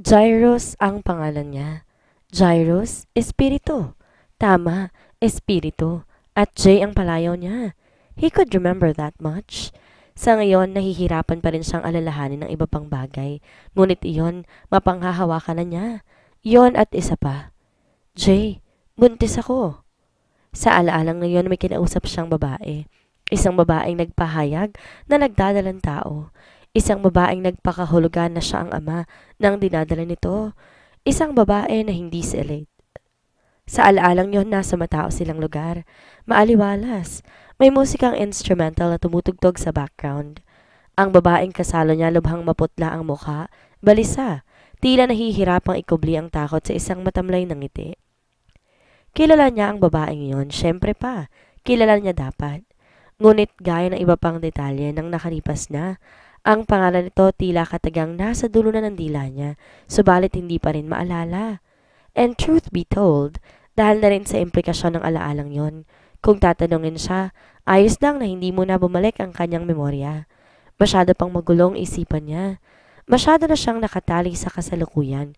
Jairus ang pangalan niya. Jairus, espiritu. Tama, espiritu. At J ang palayaw niya. He could remember that much. Sa ngayon, nahihirapan pa rin siyang alalahanin ng iba pang bagay. Ngunit iyon, mapanghahawakan na niya. Iyon at isa pa. J, buntis ako. Sa alaalang ngayon, may kinausap siyang babae. Isang babaeng nagpahayag na nagdadalang tao. Isang babaeng nagpakahulugan na siya ang ama ng dinadala nito. Isang babae na hindi si Elate. Sa alaalang yon, nasa matao silang lugar. Maaliwalas. May musikang instrumental na tumutugtog sa background. Ang babaeng kasalo niya lubhang maputla ang mukha, balisa, tila nahihirapang ikubli ang takot sa isang matamlay na ngiti. Kilala niya ang babaeng yon, syempre pa. Kilala niya dapat. Ngunit gaya ng iba pang detalye nang nakalipas na, ang pangalan nito tila katagang nasa dulo na ng dila niya, subalit hindi pa rin maalala. And truth be told, dahil na rin sa implikasyon ng alaalang yon, kung tatanungin siya, ayos lang na hindi muna bumalik ang kanyang memorya. Masyado pang magulong isipan niya. Masyado na siyang nakatali sa kasalukuyan,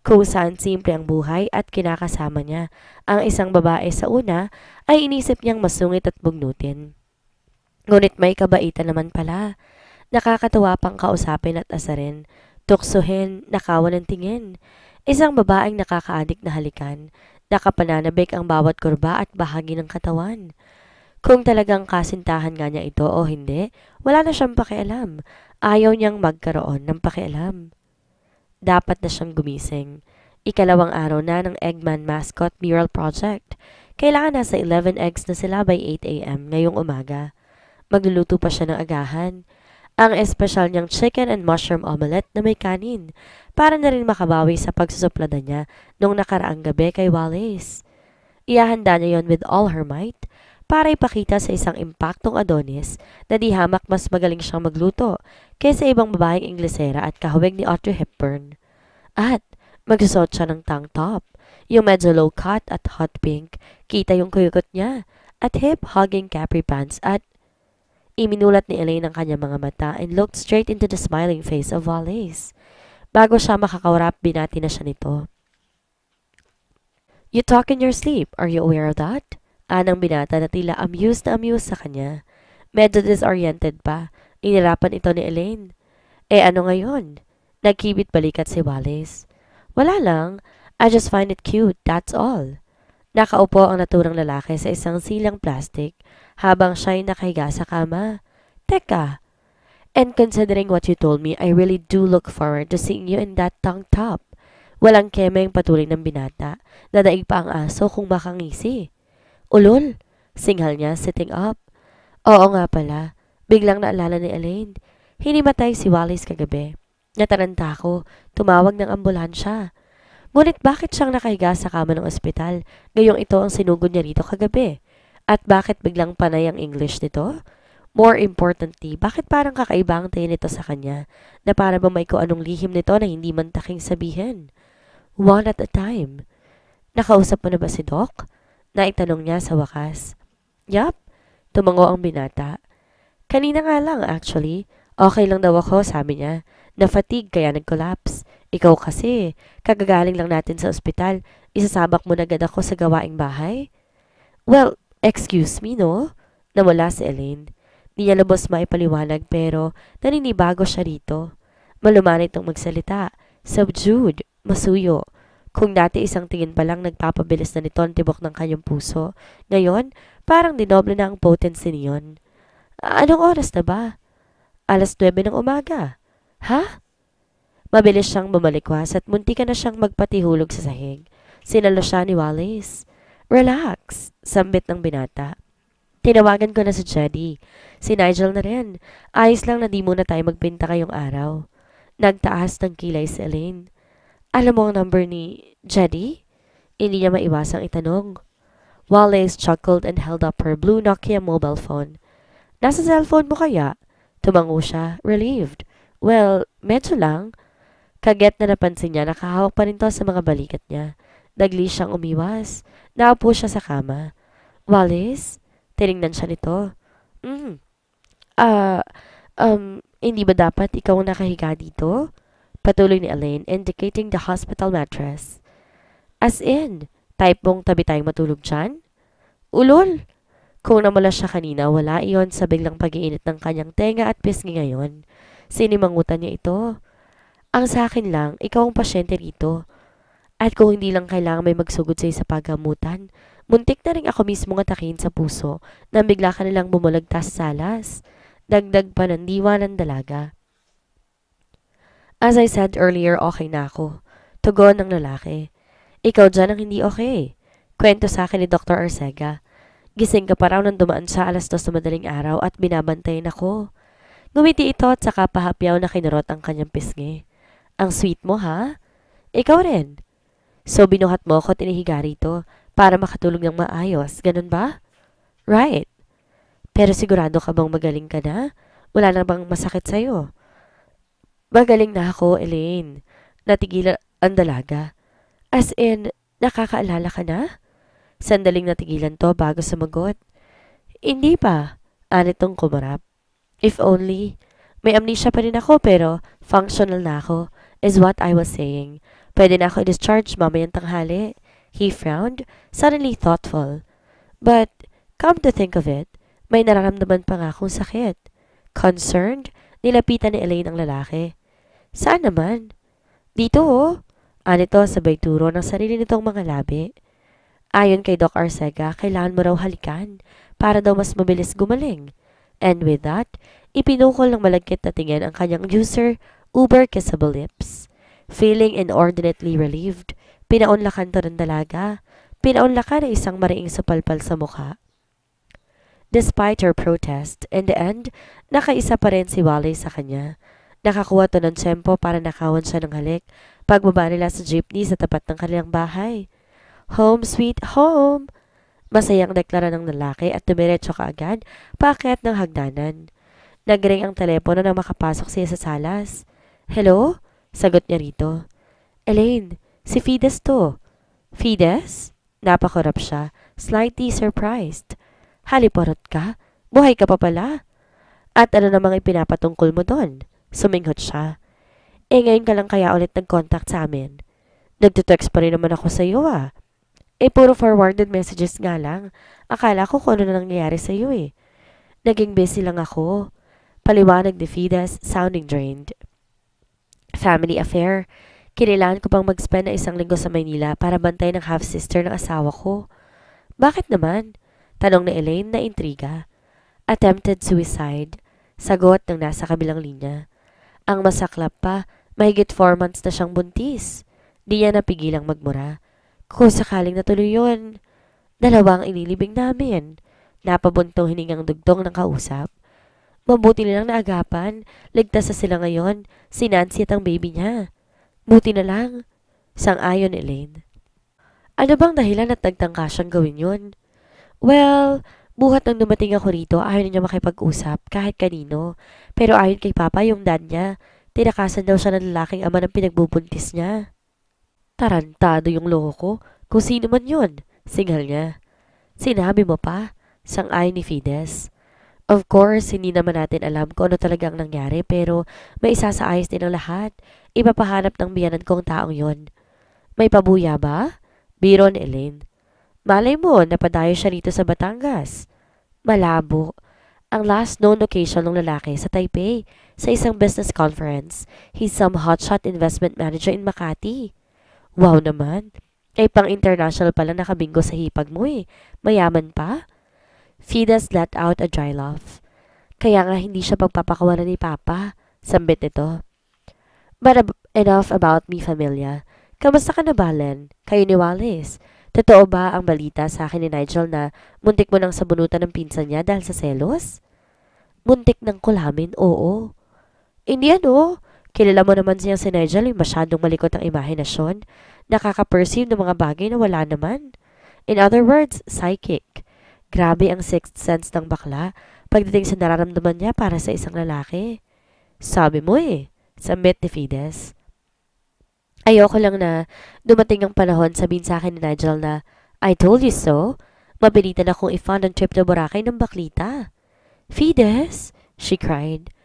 kung saan simple ang buhay at kinakasama niya. Ang isang babae sa una ay inisip niyang masungit at bugnutin. Ngunit may kabaitan naman pala. Nakakatawa pang kausapin at asarin, tuksuhin, nakawan ng tingin. Isang babaeng nakakaadik na halikan, nakapananabik ang bawat kurba at bahagi ng katawan. Kung talagang kasintahan nga niya ito o hindi, wala na siyang pakialam. Ayaw niyang magkaroon ng pakialam. Dapat na siyang gumising. Ikalawang araw na ng Eggman Mascot Mural Project. Kailangan nasa 11 eggs na sila by 8 a.m. ngayong umaga. Magluluto pa siya ng agahan. Ang espesyal niyang chicken and mushroom omelette na may kanin para na rin makabawi sa pagsusuplada niya nung nakaraang gabi kay Wallace. Iahanda niya yon with all her might para ipakita sa isang impaktong Adonis na di hamak mas magaling siyang magluto kaysa ibang babaeng Inglesera at kahawig ni Audrey Hepburn. At magsusot siya ng tank top, yung medyo low cut at hot pink, kita yung kuyukot niya, at hip-hugging capri pants at iminulat ni Elaine ang kanyang mga mata and looked straight into the smiling face of Wallace. Bago siya makakawarap, binati na siya nito. You talk in your sleep. Are you aware of that? Anang binata na tila amused na amused sa kanya. Medyo disoriented pa. Inirapan ito ni Elaine. Ano ngayon? Nagkibit balikat si Wallace. Wala lang. I just find it cute, that's all. Nakaupo ang naturang lalaki sa isang silang plastic habang siya'y nakahiga sa kama. Teka, and considering what you told me, I really do look forward to seeing you in that tank top. Walang kemeng patuloy ng binata. Nadaig pa ang aso kung makangisi. Ulol, singhal niya sitting up. Oo nga pala, biglang naalala ni Elaine. Hinimatay si Wallace kagabi. Nataranta ako, tumawag ng ambulansya. Ngunit bakit siyang nakahiga sa kama ng ospital? Ngayong ito ang sinugod niya rito kagabi. At bakit biglang panay ang English nito? More importantly, bakit parang kakaiba ang tingin nito sa kanya na para ba may kung anong lihim nito na hindi man taking sabihin? One at a time. Nakausap mo na ba si Doc? Naitanong niya sa wakas. Yup, tumango ang binata. Kanina nga lang actually. Okay lang daw ako, sabi niya. Na-fatigue kaya nag-collapse. Ikaw kasi, kagagaling lang natin sa ospital. Isasabak mo na agad ako sa gawaing bahay? Well, excuse me no? Nawala si Elaine. Di niya lubos maipaliwanag pero naninibago siya rito. Malumanay itong magsalita. Subdued, masuyo. Kung dati isang tingin pa lang nagpapabilis na nito ang tibok ng kanyang puso, ngayon parang dinoble na ang potency niyon. Anong oras na ba? 9:00 ng umaga. Ha? Mabilis siyang bumalikwas at muntikan na siyang magpatihulog sa sahig. Sinalo siya ni Wallace. Relax, sambit ng binata. Tinawagan ko na si Jedy. Si Nigel na rin. Ayos lang na di muna tayo magpinta kayong araw. Nagtaas ng kilay si Elaine. Alam mo ang number ni Jedy? Hindi niya maiwasang itanong. Wallace chuckled and held up her blue Nokia mobile phone. Nasa cellphone mo kaya? Tumango siya, relieved. Well, medyo lang. Kaget na napansin niya nakahawak pa rin to sa mga balikat niya. Dagli siyang umiwas. Naupo siya sa kama. Wallace? Tiningnan siya nito. Hindi ba dapat ikaw nakahiga dito? Patuloy ni Elaine, indicating the hospital mattress. As in, type mong tabi tayong matulog dyan? Ulol! Kung namula siya kanina, wala iyon sa biglang pag-iinit ng kanyang tenga at pisngi ngayon. Sinimangutan niya ito. Ang sa akin lang, ikaw ang pasyente rito. At kung hindi lang kailangan may magsugod sa'yo sa paggamutan, muntik na rin ako mismo atakin sa puso na bigla ka nilang bumulagtas sa salas. Dagdag pa ng diwa ng dalaga. As I said earlier, okay na ako. Tugon ng lalaki. Ikaw dyan ang hindi okay. Kwento sa akin ni Dr. Arcega. Gising ka pa raw nang dumaan siya 2:00 na madaling araw at binabantayan ako. Ngumiti ito at saka pahapyaw na kinurot ang kanyang pisngi. Ang sweet mo ha? Ikaw rin. So binuhat mo ako at inihiga rito para makatulog ng maayos, ganun ba? Right. Pero sigurado ka bang magaling ka na? Wala na bang masakit sa'yo? Magaling na ako, Elaine. Natigil ang dalaga. As in, nakakaalala ka na? Sandaling natigilan to bago sumagot. Hindi pa. Anitong kumarap. If only. May amnesia pa rin ako pero functional na ako, is what I was saying. Pwede na ako i-discharge mamayang tanghali. He frowned, suddenly thoughtful. But, come to think of it, may nararamdaman pa nga akong sakit. Concerned, nilapitan ni Elaine ang lalaki. Saan naman? Dito oh. Anito sabay turo ng sarili nitong mga labi. Ayon kay Doc Arcega, kailangan mo raw halikan para daw mas mabilis gumaling. And with that, ipinukol ng malagkit na tingin ang kanyang user, uber-kissable lips. Feeling inordinately relieved, pinaunlakan to ng dalaga. Pinaunlakan ng isang mariing supalpal sa mukha. Despite her protest, in the end, nakaisa pa rin si Wally sa kanya. Nakakuha to ng tsempo para nakawan siya ng halik pagbaba nila sa jeepney sa tapat ng kanilang bahay. Home sweet home! Masayang deklara ng lalaki at dumiretso kaagad paakyat ng hagdanan. Nagring ang telepono na makapasok siya sa salas. Hello? Sagot niya rito. Elaine, si Fides to. Fides? Napakurap siya, slightly surprised. Haliporot ka? Buhay ka pa pala? At ano namang ipinapatungkol mo doon? Suminghot siya. Ngayon ka lang kaya ulit nag-contact sa amin. Nagtutext pa rin naman ako sa iyo ah. Puro forwarded messages nga lang. Akala ko kung ano na nangyayari sa iyo eh. Naging busy lang ako. Paliwanag ni Fides, sounding drained. Family affair. Kailangan ko pang mag-spend na 1 linggo sa Maynila para bantay ng half-sister ng asawa ko. Bakit naman? Tanong ni Elaine na intriga. Attempted suicide. Sagot ng nasa kabilang linya. Ang masaklap pa, mahigit 4 months na siyang buntis. Di niya napigilang magmura. Kung sakaling natuloy yun, 2 ang inilibing namin. Napabuntong hiningang dugtong ng kausap. Mabuti nilang naagapan, ligtas na sila ngayon, si Nancy at ang baby niya. Buti na lang, sang-ayon ni Elaine. Ano bang dahilan at nagtangka siyang gawin yun? Well, buhat nang dumating ako rito, ayaw niya makipag-usap kahit kanino. Pero ayon kay Papa, yung dad niya, tinakasan daw siya ng lalaking ama ng pinagbubuntis niya. Tarantado yung loko ko. Kung sino man yun, singal niya. Sinabi mo pa, sang-ayon ni Fides. Of course, hindi naman natin alam kung ano talagang nangyari pero may isasaayos din ang lahat. Ipapahanap ng biyanan kong taong yon. May pabuya ba? Biro ni Elaine. Malay mo, napadayo siya rito sa Batangas. Malabo. Ang last known location ng lalaki sa Taipei, sa isang business conference. He's some hotshot investment manager in Makati. Wow naman. Pang-international pala nakabingo sa hipag mo eh. Mayaman pa? Fides let out a dry laugh. Kaya nga hindi siya pagpapakawalan ni Papa. Sambit nito. But enough about me, familia. Kamusta ka na, Balen? Kayo ni Wallace? Totoo ba ang balita sa akin ni Nigel na muntik mo nang sabunutan ng pinsan niya dahil sa selos? Muntik ng kulamin, oo. Hindi ano. Kilala mo naman siya si Nigel, yung masyadong malikot ang imahinasyon. Nakaka-perceive ng mga bagay na wala naman. In other words, psychic. Grabe ang sixth sense ng bakla pagdating sa nararamdaman niya para sa isang lalaki. Sabi mo eh, sambit ni Fides. Ayoko lang na dumating ang panahon sabihin sa akin ni Nigel na, I told you so. Mapilitan akong i-fund ang trip na Boracay ng baklita. Fides, she cried.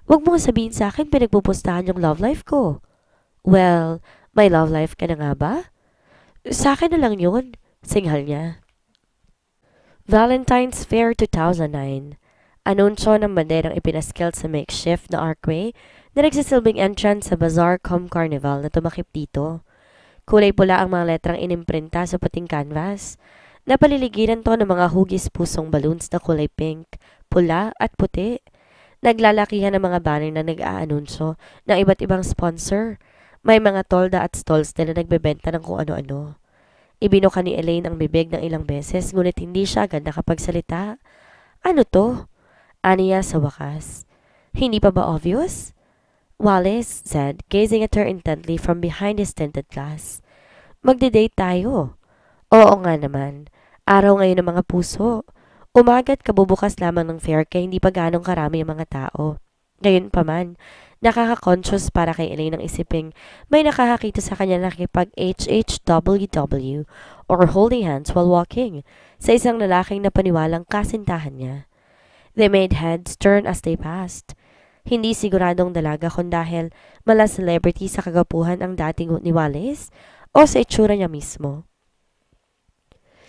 Huwag mong sabihin sa akin pinagpupustahan yung love life ko. Well, may love life ka na nga ba? Sa akin na lang yun, singhal niya. Valentine's Fair 2009. Anunsyo ng banderang ipinaskil sa makeshift na archway na nagsisilbing entrance sa Bazaar Carnival na tumakip dito. Kulay pula ang mga letrang inimprinta sa puting canvas. Napaliligiran to ng mga hugis pusong balloons na kulay pink, pula at puti. Naglalakihan ng mga banner na nag-aanunsyo ng iba't ibang sponsor. May mga tolda at stalls din na nagbebenta ng kung ano-ano. Ibinuka ni Elaine ang bibig ng ilang beses ngunit hindi siya agad nakapagsalita. Ano to? Aniya sa wakas. Hindi pa ba obvious? Wallace said, gazing at her intently from behind his tinted glass. Magde-date tayo. Oo nga naman. Araw ngayon ng mga puso. Umaga't kabubukas lamang ng fair kaya hindi pa ganong karami ang mga tao. Gayon pa man, nakaka-conscious para kay Elaine ang isiping may nakakakita sa kanya nakipag-HHWW or holding hands while walking sa isang lalaking na paniwalang kasintahan niya. They made heads turn as they passed. Hindi siguradong dalaga kung dahil mala celebrity sa kagapuhan ang dating ni Wallace o sa itsura niya mismo.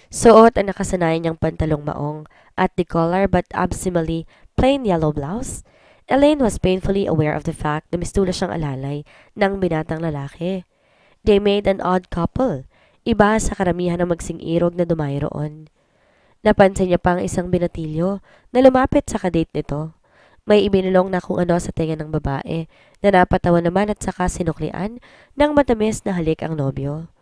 Suot ang nakasanayan niyang pantalong maong at the collar but absently plain yellow blouse. Elaine was painfully aware of the fact na mistula siyang alalay ng binatang lalaki. They made an odd couple, iba sa karamihan ng magsing-irog na dumayo roon. Napansin niya pa ang isang binatilyo na lumapit sa kadate nito. May ibinulong na kung ano sa tenga ng babae na napatawa naman at saka sinuklian ng matamis na halik ang nobyo.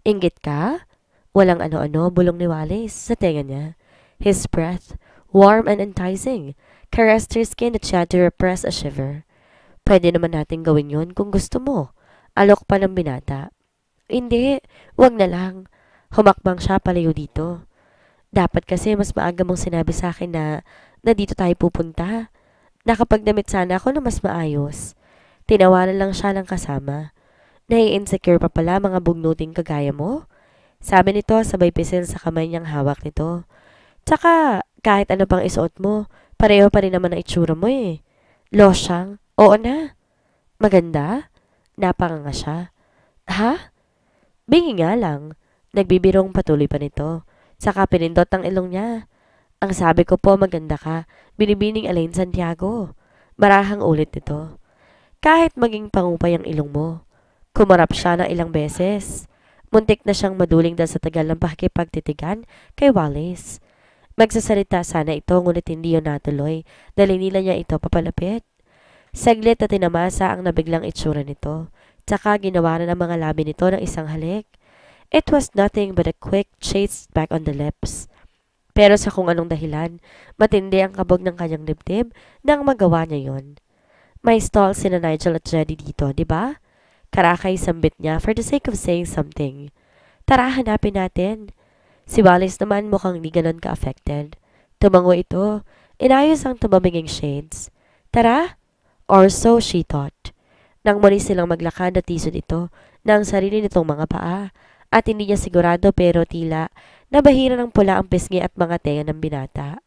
Inggit ka? Walang ano-ano bulong ni Wallace sa tenga niya. His breath, warm and enticing, caressed her skin at she had to repress a shiver. Pwede naman natin gawin yun kung gusto mo. Alok pa ng binata. Hindi, wag na lang. Humakbang siya palayo dito. Dapat kasi mas maaga mong sinabi sa akin na dito tayo pupunta. Nakapagdamit sana ako na mas maayos. Tinawanan lang siya ng kasama. Nai-insecure pa pala mga bugnuting kagaya mo? Sabi nito sabay pisil sa kamay niyang hawak nito. Tsaka kahit ano pang isuot mo, pareho pa rin naman ang itsura mo eh. Losyang? Oo na. Maganda? Napanganga siya. Ha? Bingi nga lang. Nagbibirong patuloy pa nito. Saka pinindot ang ilong niya. Ang sabi ko po maganda ka, binibining Elaine Santiago. Marahang ulit nito. Kahit maging pangupay ang ilong mo. Kumarap siya ng ilang beses. Muntik na siyang maduling dahil sa tagal ng pakikipagtitigan kay Wallace. Magsasalita sana ito ngunit hindi yun natuloy dahil nila niya ito papalapit. Saglit na tinamasa ang nabiglang itsura nito. Tsaka ginawa na ng mga labi nito ng isang halik. It was nothing but a quick chase back on the lips. Pero sa kung anong dahilan, matindi ang kabog ng kanyang dibdib nang magawa niya yon. May stall sina Nigel at Jenny dito, di ba? Karakay sambit niya for the sake of saying something. Tara, hanapin natin. Si Wallace naman mukhang di ganon ka-affected. Tumango ito. Inayos ang tumabinging shades. Tara? Or so she thought. Nang muli silang maglakad at tisod ito ng sarili nitong mga paa at hindi niya sigurado pero tila nabahira ng pula ang pisngi at mga tenga ng binata.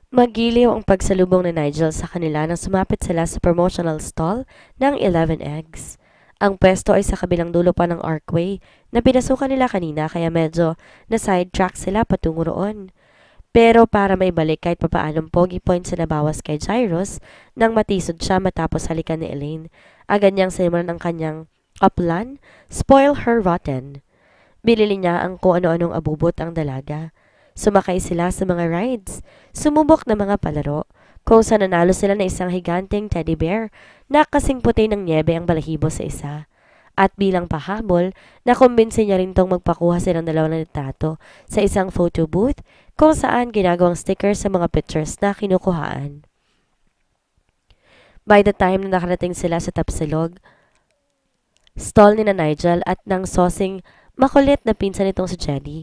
Magiliw ang pagsalubong ni Nigel sa kanila nang sumapit sila sa promotional stall ng 11 eggs. Ang pwesto ay sa kabilang dulo pa ng archway na pinasukan nila kanina kaya medyo na-sidetrack sila patungo roon. Pero para maibalik kahit papaanong pogi points na nabawas kay Jairus nang matisod siya matapos halikan ni Elaine, agad niyang sinimulan ang kanyang uplan, spoil her rotten. Binili niya ang kung ano-anong abubot ang dalaga. Sumakay sila sa mga rides, sumubok ng mga palaro, kung saan nanalo sila ng isang higanteng teddy bear na kasing puti ng niebe ang balahibo sa isa. At bilang pahabol, nakumbinsi niya rin tong magpakuha silang dalawang litrato sa isang photo booth kung saan ginagawang sticker sa mga pictures na kinukuhaan. By the time na nakarating sila sa Tapsilog, stall ni na Nigel at ng sosing makulit na pinsan nitong si Jenny.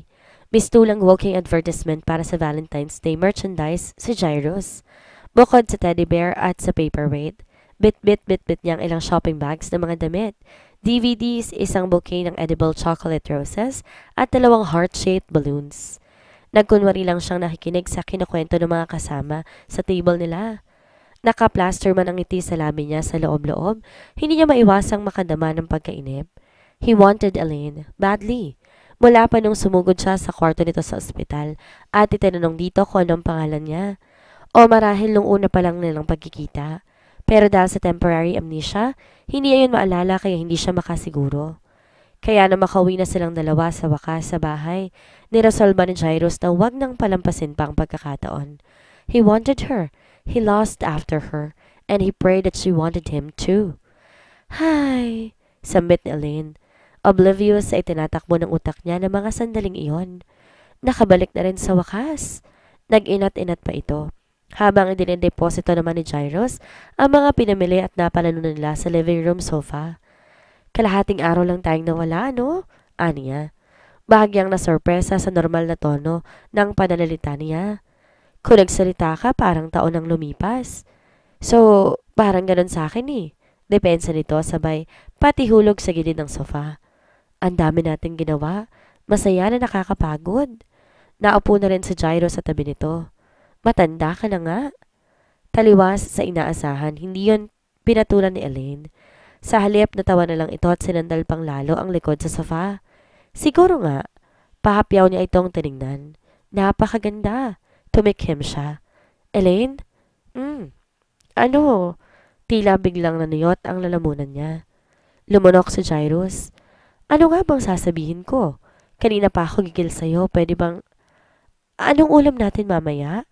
Mistulang walking advertisement para sa Valentine's Day merchandise si Jairus. Bukod sa teddy bear at sa paperweight, bit-bit niyang ilang shopping bags ng mga damit, DVDs, isang bouquet ng edible chocolate roses at 2 heart-shaped balloons. Nagkunwari lang siyang nakikinig sa kinukwento ng mga kasama sa table nila. Naka-plaster man ang ngiti sa labi niya sa loob-loob, hindi niya maiwasang makadama ng pagkainip. He wanted Elaine, badly. Mula pa nung sumugod siya sa kwarto nito sa ospital at itinanong dito kung anong pangalan niya. O marahil nung una pa lang nilang pagkikita. Pero dahil sa temporary amnesia, hindi niya yun maalala kaya hindi siya makasiguro. Kaya na makauwi na silang dalawa sa wakas sa bahay, niresolba ni Jairus na huwag nang palampasin pa ang pagkakataon. He wanted her. He lost after her. And he prayed that she wanted him too. Hi! Sambit ni Elaine. Oblivious sa itinatakbo ng utak niya ng mga sandaling iyon. Nakabalik na rin sa wakas. Nag-inat-inat pa ito. Habang idinideposito naman ni Jairus ang mga pinamili at napalanunan nila sa living room sofa. Kalahating araw lang tayong nawala, no? Aniya. Bahagyang nasorpresa sa normal na tono ng pananalita niya. Kung nagsalita ka, parang taon ang lumipas. So, parang ganun sa akin eh. Depensa nito sabay pati hulog sa gilid ng sofa. Ang dami nating ginawa. Masaya na nakakapagod. Naupo na rin si Jairus sa tabi nito. Matanda ka na nga. Taliwas sa inaasahan, hindi yon pinatulan ni Elaine. Sa halip natawa na lang ito at sinandal pang lalo ang likod sa sofa. Siguro nga, pahapyaw niya itong tiningnan. Napakaganda. Tumikhim siya. Elaine? Ano? Tila biglang nanuyot ang lalamunan niya. Lumunok si Jairus. Ano nga bang sasabihin ko? Kanina pa ako gigil sa'yo. Pwede bang... Anong ulam natin mamaya?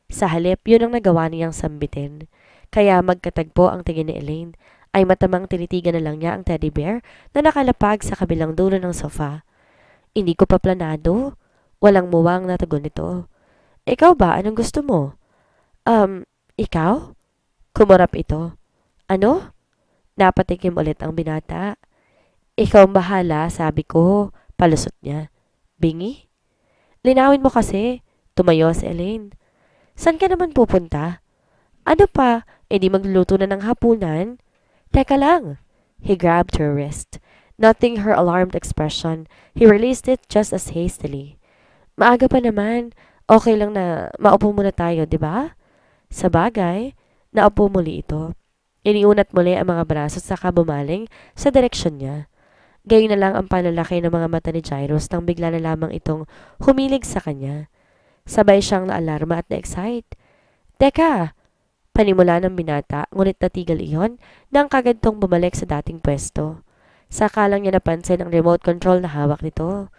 Sa halip, yun ang nagawa niyang sambitin. Kaya magkatagpo ang tingin ni Elaine. Ay matamang tinitigan na lang niya ang teddy bear na nakalapag sa kabilang dulo ng sofa. Hindi ko pa planado. Walang muwang na tugon nito. Ikaw ba? Anong gusto mo? Ikaw? Kumurap ito. Ano? Napatikim ulit ang binata. Ikaw ang bahala, sabi ko. Palusot niya. Bingi? Linawin mo kasi. Tumayo si Elaine. San ka naman pupunta? Ano pa? E di magluluto na ng hapunan? Teka lang. He grabbed her wrist. Noting her alarmed expression, he released it just as hastily. Maaga pa naman. Okay lang na maupo muna tayo, di ba? Sa bagay, naupo muli ito. Iniunat muli ang mga braso saka bumaling sa direksyon niya. Gayon na lang ang panlalaki ng mga mata ni Jairus nang bigla na lamang itong humilig sa kanya. Sabay siyang naalarma at na-excite. Teka! Panimula ng binata, ngunit natigil iyon nang kagad tong bumalik sa dating pwesto. Saka lang niya napansin ang remote control na hawak nito.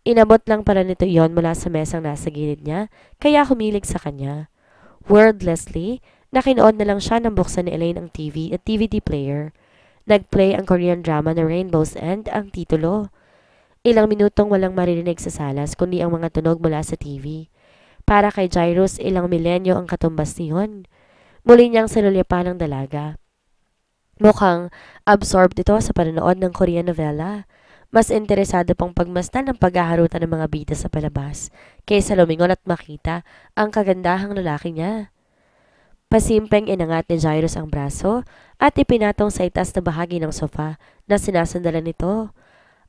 Inabot lang pala nito iyon mula sa mesang nasa gilid niya, kaya humilig sa kanya. Wordlessly, nakinood na lang siya nang buksan ni Elaine ang TV at DVD player. Nag-play ang Korean drama na Rainbow's End ang titulo. Ilang minutong walang maririnig sa salas kundi ang mga tunog mula sa TV. Para kay Jairus, ilang milenyo ang katumbas niyon. Muli niyang sinulyapan ng dalaga. Mukhang absorbed ito sa panonood ng Korean novela. Mas interesado pang pagmasdan ng paghaharutan ng mga bida sa palabas kaysa lumingon at makita ang kagandahang lalaki niya. Pasimpeng inangat ni Jairus ang braso at ipinatong sa itas na bahagi ng sofa na sinasandalan nito.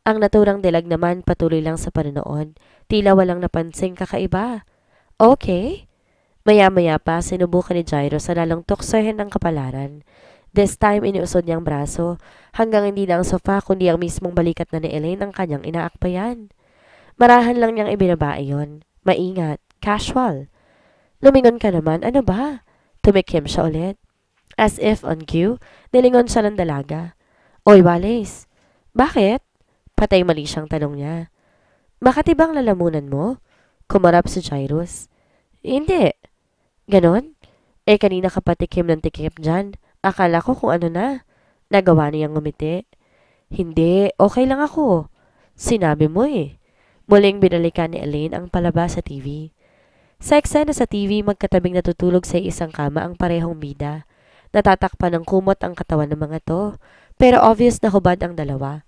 Ang naturang dilag naman patuloy lang sa panonood, tila walang napansing kakaiba. Okay? Maya-maya pa sinubukan ni Jairus sa lalong tuksohin ng kapalaran. This time, iniusod niyang braso hanggang hindi na ang sofa kundi ang mismong balikat na ni Elaine ang kanyang inaakbayan. Marahan lang niyang ibinaba iyon. Maingat. Casual. Lumingon ka naman. Ano ba? Tumikim siya ulit. As if on cue, nilingon siya ng dalaga. Oy, Wallace. Bakit? Patay mali siyang tanong niya. Makatibang lalamunan mo? Kumarap si Jairus. Hindi. Ganon? Kanina ka patikim ng tikip dyan. Akala ko kung ano na. Nagawa niyang ngumiti. Hindi, okay lang ako. Sinabi mo eh. Muling binalikan ni Elaine ang palabas sa TV. Sa eksena sa TV, magkatabing natutulog sa isang kama ang parehong bida. Natatakpan ng kumot ang katawan ng mga to. Pero obvious na hubad ang dalawa.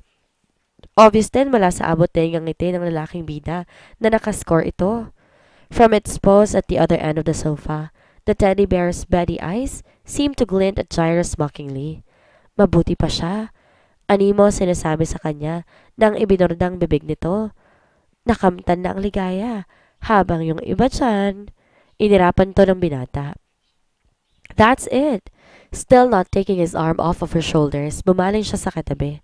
Obvious din mula sa abot tengang ngiti ng lalaking bida na nakascore ito. From its pose at the other end of the sofa, the teddy bear's beady eyes seemed to glint at Jairus mockingly. Mabuti pa siya. Animo sinasabi sa kanya nang ibinordang bibig nito. Nakamtan na ang ligaya, habang yung iba dyan, inirapan to ng binata. That's it. Still not taking his arm off of her shoulders, bumaling siya sa katabi.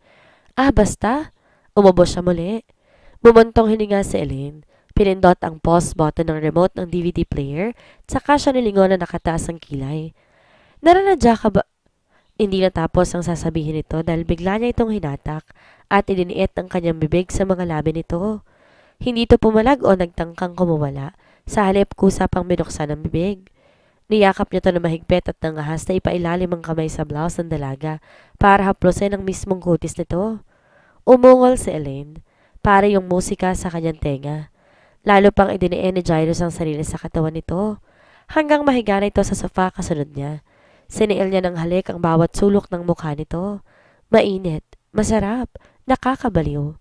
Basta. Umubos siya muli. Bumuntong hininga si Elaine. Pinindot ang pause button ng remote ng DVD player, tsaka siya nilingon na nakataas ang kilay. Naranadya ka ba? Hindi natapos ang sasabihin nito dahil bigla niya itong hinatak at idiniit ang kanyang bibig sa mga labi nito. Hindi ito pumalag o nagtangkang kumawala. Sa halip kusa pang binuksan ang bibig. Niyakap niya ito na mahigpit at nangahas na ipailalim ang kamay sa blouse ng dalaga para haplosin ang mismong kutis nito. Umungol si Elaine, para yung musika sa kanyang tenga. Lalo pang idiniin ni Jairus ang sarili sa katawan nito, hanggang mahiga na ito sa sofa kasunod niya. Siniil niya ng halik ang bawat sulok ng mukha nito. Mainit, masarap, nakakabaliw.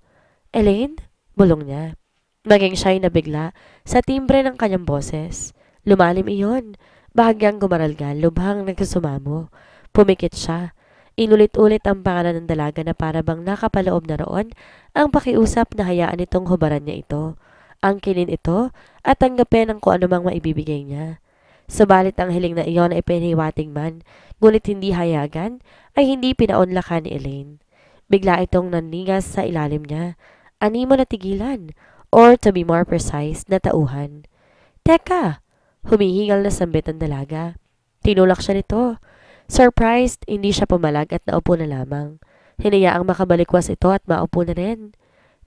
Elaine? Bulong niya. Naging siya'y nabigla sa timbre ng kanyang boses. Lumalim iyon, bahagyang gumaralgal, lubhang nagsusumamo. Pumikit siya. Inulit-ulit ang pangalan ng dalaga na para bang nakapaloob na roon ang pakiusap na hayaan itong hubaran niya ito. Angkinin ito at tanggapin ang kung anumang maibibigay niya. Subalit ang hiling na iyon ay pinihiwating man, ngunit hindi hayagan, ay hindi pinaunlakan ni Elaine. Bigla itong naningas sa ilalim niya. Animo na tigilan, or to be more precise, natauhan. Teka! Humihingal na sambit ang dalaga. Tinulak siya nito. Surprised, hindi siya pumalag at naupo na lamang. Hinayaang makabalikwas ito at maupo na rin.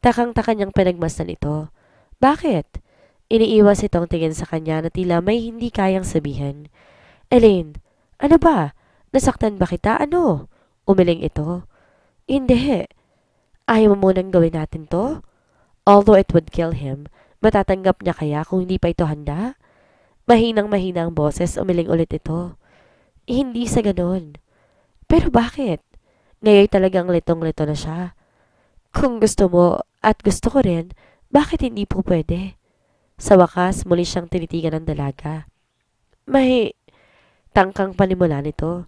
Takang-taka niyang pinagmasdan ito. Bakit? Iniiwas itong tingin sa kanya na tila may hindi kayang sabihin. Elaine, ano ba? Nasaktan ba kita? Ano? Umiling ito. Hindi. Ayaw mo munang gawin natin to? Although it would kill him, matatanggap niya kaya kung hindi pa ito handa? Mahinang-mahina ang boses, umiling ulit ito. Hindi sa ganon. Pero bakit? Ngayon talagang litong-lito na siya. Kung gusto mo at gusto ko rin, bakit hindi po pwede? Sa wakas, muli siyang tinitigan ng dalaga. May tangkang panimula nito.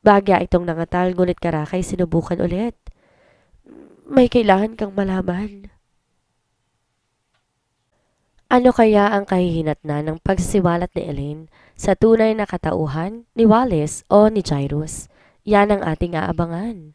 Bagya itong nangatal, ngunit karakay sinubukan ulit. May kailangan kang malaman. Ano kaya ang kahihinatnan ng pagsisiwalat ni Elaine sa tunay na katauhan ni Wallace o ni Jairus? Yan ang ating aabangan.